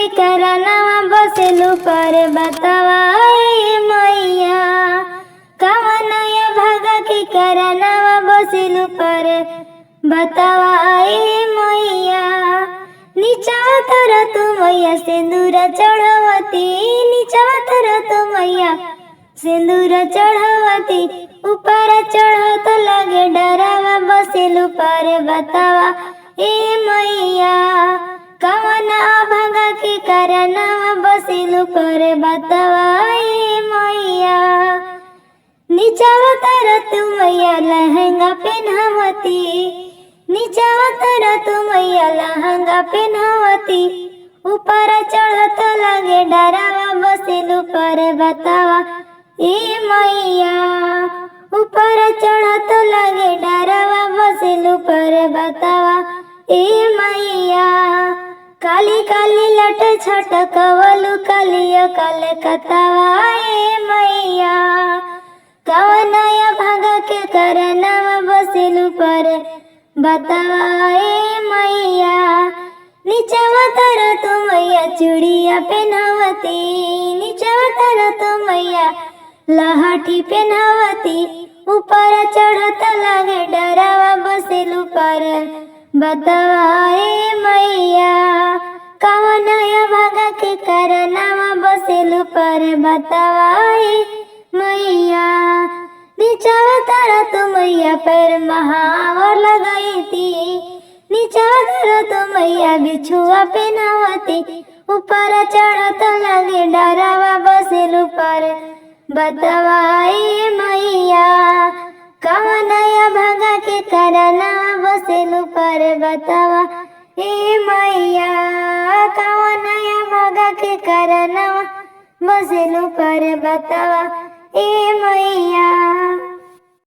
के करनवा बसेलू पर बतावा ए मैया। कवनया भागा के करनवा बसेलू पर बतावा ए मैया। नीचवा तर तू मैया सिंदूर चढ़वती, नीचवा तर तू मैया सिंदूर चढ़वती। ऊपर चढ़त लगे डरावा बसेलू पर बतावा ए मैया। कवना भागा के करनवा बसेलू पर बतावा ए मैया। नीचवा तर तू मैया लहंगा पहनावती, नीचवा तर तू मैया लहंगा पहनावती। ऊपर चढ़त लगे डरावा बसेलू पर बतावा ए मैया। ऊपर चढ़त लगे डरावा बसेलू पर बतावा ए मैया। काली काली लट छटकवलू कालिया काल कतावा ए मैया। कवनया भागा के करनवा बसेलू पर बतावा ए मैया। नीचवा तर तू मैया चूड़िया पहनावती, नीचवा तर तू मैया लहठी पहनावती। ऊपर चढ़त लगे डरावा बसेलू पर बतावा ए मैया। कवनया भागा के करनवा बसेलू पर बतावा ए मैया। नीचवा तर तू मैया पैर महावर लगाई थी, नीचवा तर तू मैया बिछुआ पहनावती। ऊपर चढ़त लगे डरावा बसेलू पर बतावा ए मैया। कवनया भागा के करनवा बसेलू पर बतावा ए मैया। कवनया भागा के करनवा बसेलू पर बतावा ए